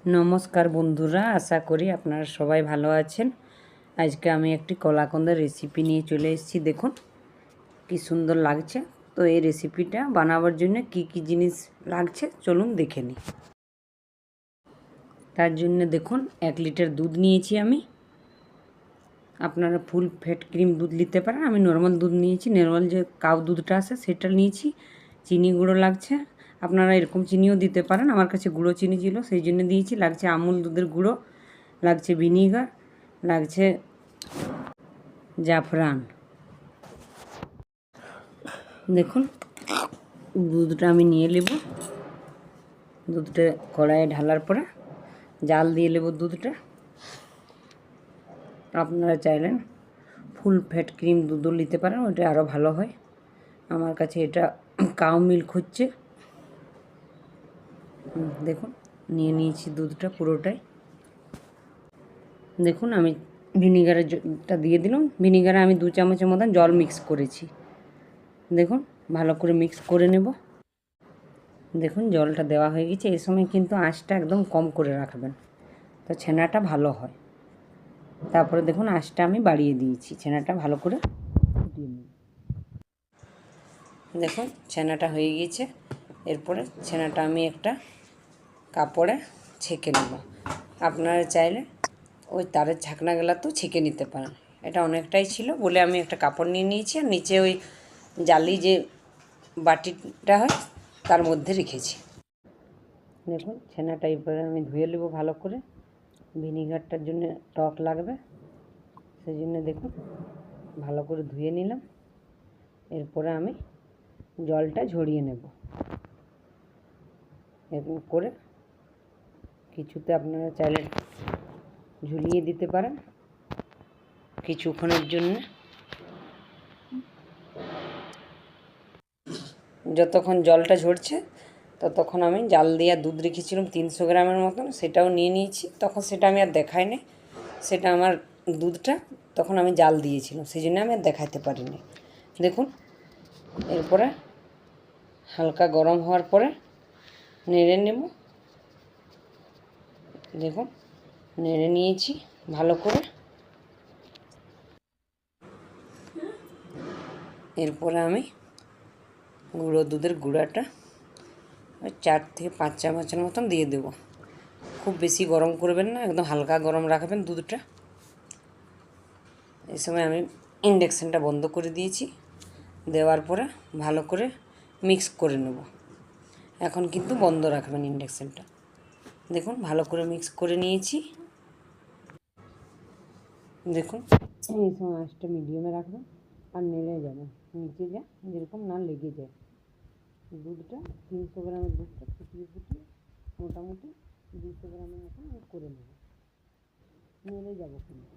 নমস্কার বন্ধুরা, আশা করি আপনারা সবাই ভালো আছেন। আজকে আমি একটি কলাকন্দের রেসিপি নিয়ে চলে এসেছি। দেখুন কি সুন্দর লাগছে। তো এই রেসিপিটা বানাবার জন্য কি কি জিনিস লাগছে চলুন দেখে নিই। তার জন্য দেখুন 1 লিটার দুধ নিয়েছি আমি। আপনারা ফুল ফ্যাট ক্রিম দুধ নিতে পারেন, আমি নর্মাল দুধ নিয়েছি। নর্মাল যে কাউ দুধটা আছে সেটা নিয়েছি। চিনি গুঁড়ো লাগছে, আপনারা এরকম চিনিও দিতে পারেন, আমার কাছে গুঁড়ো চিনি ছিল সেই জন্য দিয়েছি। লাগছে আমুল দুধের গুঁড়ো, লাগছে ভিনিগার, লাগছে জাফরান। দেখুন দুধটা আমি নিয়ে নেব। দুধটা কড়াইয়ে ঢালার পরে জাল দিয়ে নেব দুধটা। আপনারা চাইলেন ফুল ফ্যাট ক্রিম দুধও নিতে পারেন, ওটা আরও ভালো হয়। আমার কাছে এটা কাউ মিল্ক হচ্ছে। দেখুন নিয়ে নিয়েছি দুধটা পুরোটাই। দেখুন আমি ভিনিগারটা দিয়ে দিলাম। ভিনিগারে আমি 2 চামচের মতন জল মিক্স করেছি। দেখুন ভালো করে মিক্স করে নেব। দেখুন জলটা দেওয়া হয়ে গেছে। এই সময় কিন্তু আঁচটা একদম কম করে রাখবেন, তো ছানাটা ভালো হয়। তারপরে দেখুন আঁচটা আমি বাড়িয়ে দিয়েছি, ছানাটা ভালো করে ফুটিয়ে নিই। দেখুন ছানাটা হয়ে গিয়েছে। এরপরে ছানাটা আমি একটা কাপড়ে ছেঁকে নেব। আপনারা চাইলে ওই তারের ঝাঁকনাগুলোতেও ছেঁকে নিতে পারেন। এটা অনেকটাই ছিল বলে আমি একটা কাপড় নিয়ে নিয়েছি, আর নিচে ওই জালি যে বাটিটা হয় তার মধ্যে রেখেছি। দেখুন ছানাটা এবারে আমি ধুয়ে নেব ভালো করে। ভিনিগারটার জন্য টক লাগবে, সেই জন্য দেখুন ভালো করে ধুয়ে নিলাম। এরপরে আমি জলটা ঝরিয়ে নেব। এরকম করে কিছুতে আপনারা চাইলে ঝুলিয়ে দিতে পারেন কিছুক্ষণের জন্য। যতক্ষণ জলটা ঝরছে ততক্ষণ আমি জাল দিয়ে দুধ রেখেছিলাম 300 গ্রামের মতন, সেটাও নিয়ে নিয়েছি। তখন সেটা আমি আর দেখাইনি, সেটা আমার দুধটা তখন আমি জাল দিয়েছিলাম, সেই জন্য আমি আর দেখাতে পারিনি। দেখুন এরপরে হালকা গরম হওয়ার পরে নেড়ে নেব। দেখুন নেড়ে নিয়েছি ভালো করে। এরপরে আমি দুধের গুঁড়াটা ওই 4 থেকে 5 চামচের মতন দিয়ে দেব। খুব বেশি গরম করবেন না, একদম হালকা গরম রাখবেন দুধটা। এই সময় আমি ইন্ডাকশানটা বন্ধ করে দিয়েছি। দেওয়ার পরে ভালো করে মিক্স করে নেব। এখন কিন্তু বন্ধ রাখবেন ইন্ডাকশানটা। দেখুন ভালো করে মিক্স করে নিয়েছি। দেখুন এই সময় আঁচটা মিডিয়ামে রাখবেন আর নেড়ে যাবেন, নিচে যা যেরকম না লেগে যায়। দুধটা 300 গ্রামের দুধটা ফুটিয়ে মোটামুটি 200 গ্রামের মতন আমি করে নেব। নেড়ে যাব কিন্তু।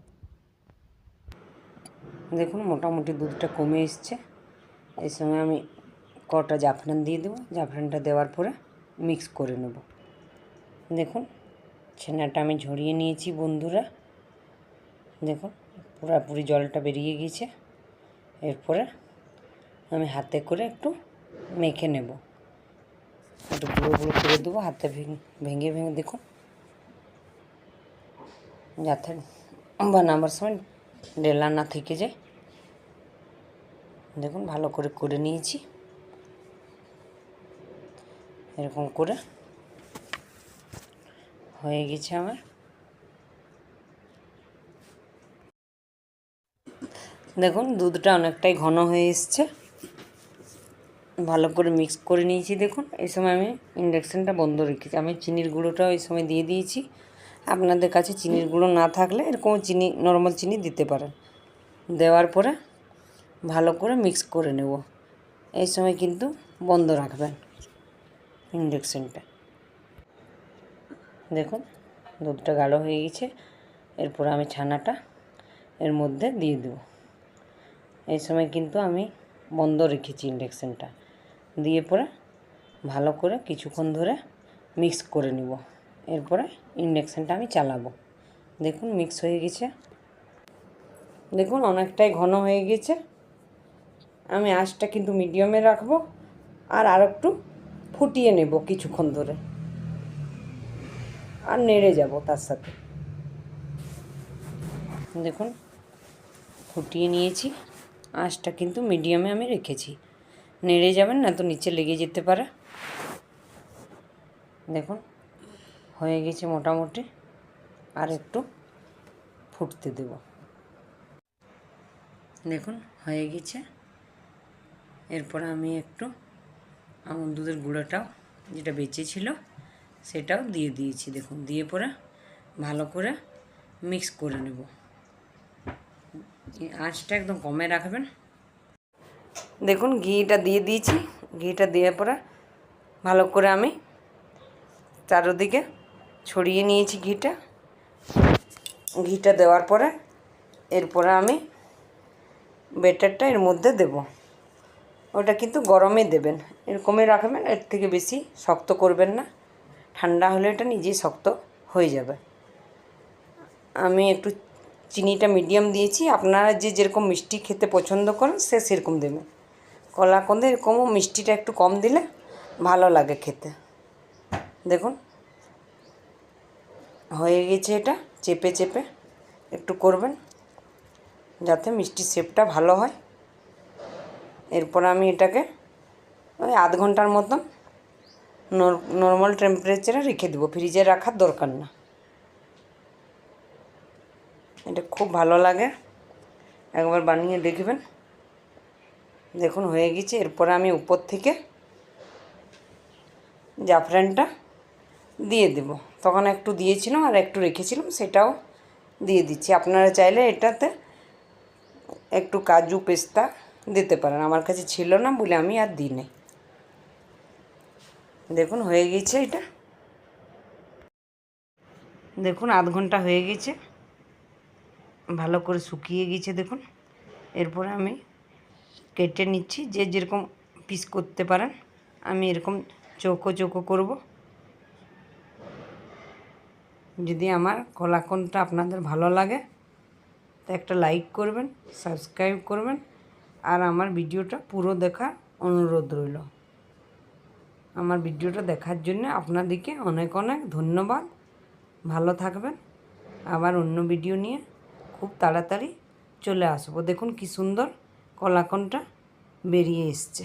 দেখুন মোটামুটি দুধটা কমে এসছে। এই সময় আমি কটা জাফরান দিয়ে দেবো। জাফরানটা দেওয়ার পরে মিক্স করে নেব। দেখুন ছানাটা আমি ঝরিয়ে নিয়েছি বন্ধুরা। দেখুন পুরোপুরি জলটা বেরিয়ে গিয়েছে। এরপরে আমি হাতে করে একটু মেখে নেব, একটু গুঁড়ো গুঁড়ো করে দেবো হাতে ভেঙে ভেঙে। দেখুন যাতে বানাবার সময় ডেলা না থেকে যায়। দেখুন ভালো করে করে নিয়েছি। এরকম করে হয়ে গেছে আমার। দেখুন দুধটা অনেকটাই ঘন হয়ে এসছে। ভালো করে মিক্স করে নিয়েছি। দেখুন এই সময় আমি ইন্ডাকশানটা বন্ধ রেখেছি। আমি চিনির গুঁড়োটাও এই সময় দিয়ে দিয়েছি। আপনাদের কাছে চিনির গুঁড়ো না থাকলে এরকম চিনি, নর্মাল চিনি দিতে পারেন। দেওয়ার পরে ভালো করে মিক্স করে নেব। এই সময় কিন্তু বন্ধ রাখবেন ইন্ডাকশানটা। দেখুন দুধটা গাঢ় হয়ে গেছে। এরপর আমি ছানাটা এর মধ্যে দিয়ে দেব। এই সময় কিন্তু আমি বন্ধ রেখেছি ইন্ডাকশানটা। দিয়ে পরে ভালো করে কিছুক্ষণ ধরে মিক্স করে নিব। এরপরে ইন্ডাকশানটা আমি চালাবো। দেখুন মিক্স হয়ে গেছে। দেখুন অনেকটাই ঘন হয়ে গেছে। আমি আঁচটা কিন্তু মিডিয়ামে রাখবো আর একটু ফুটিয়ে নেব কিছুক্ষণ ধরে। আর নেড়ে যাব তার সাথে। দেখুন ফুটিয়ে নিয়েছি, আঁচটা কিন্তু মিডিয়ামে আমি রেখেছি। নেড়ে যাবেন না তো নিচে লেগে যেতে পারে। দেখুন হয়ে গেছে মোটামুটি, আর একটু ফুটতে দেব। দেখুন হয়ে গেছে। এরপর আমি একটু আমুল দুধের গুঁড়োটাও যেটা বেঁচে ছিল সেটাও দিয়ে দিয়েছি। দেখুন দিয়ে পরে ভালো করে মিক্স করে নেব। আঁচটা একদম কমে রাখবেন। দেখুন ঘিটা দিয়ে দিয়েছি, ঘিটা দিয়ে পরে ভালো করে আমি চারদিকে ছড়িয়ে নিয়েছি ঘিটা। ঘিটা দেওয়ার পরে এরপরে আমি ব্যাটারটা এর মধ্যে দেব। ওটা কিন্তু গরমে দেবেন, এরকমই রাখবেন, এর থেকে বেশি শক্ত করবেন না, ঠান্ডা হলে এটা নিজেই শক্ত হয়ে যাবে। আমি একটু চিনিটা মিডিয়াম দিয়েছি, আপনারা যে যেরকম মিষ্টি খেতে পছন্দ করেন সে সেরকম দেবেন। কলাকন্দে এরকমও মিষ্টিটা একটু কম দিলে ভালো লাগে খেতে। দেখুন হয়ে গেছে, এটা চেপে চেপে একটু করবেন যাতে মিষ্টির শেপটা ভালো হয়। এরপর আমি এটাকে ওই আধ ঘন্টার মতন নর্মাল টেম্পারেচারে রেখে দেবো, ফ্রিজে রাখার দরকার না। এটা খুব ভালো লাগে, একবার বানিয়ে দেখবেন। দেখুন হয়ে গেছে। এরপরে আমি উপর থেকে জাফরানটা দিয়ে দেব। তখন একটু দিয়েছিলাম আর একটু রেখেছিলাম, সেটাও দিয়ে দিচ্ছি। আপনারা চাইলে এটাতে একটু কাজু পেস্তা দিতে পারেন, আমার কাছে ছিল না বলে আমি আর দিই নি। দেখুন হয়ে গেছে এটা। দেখুন আধ ঘন্টা হয়ে গেছে, ভালো করে শুকিয়ে গেছে দেখুন। এরপরে আমি কেটে নিচ্ছি, যে যেরকম পিস করতে পারেন। আমি এরকম চৌকো চৌকো করব। যদি আমার কলাকন্দটা আপনাদের ভালো লাগে তো একটা লাইক করবেন, সাবস্ক্রাইব করবেন, আর আমার ভিডিওটা পুরো দেখার অনুরোধ রইল। আমার ভিডিওটা দেখার জন্য আপনাদেরকে অনেক অনেক ধন্যবাদ। ভালো থাকবেন। আবার অন্য ভিডিও নিয়ে খুব তাড়াতাড়ি চলে আসবো। দেখুন কি সুন্দর কলাকন্দটা বেরিয়ে এসছে।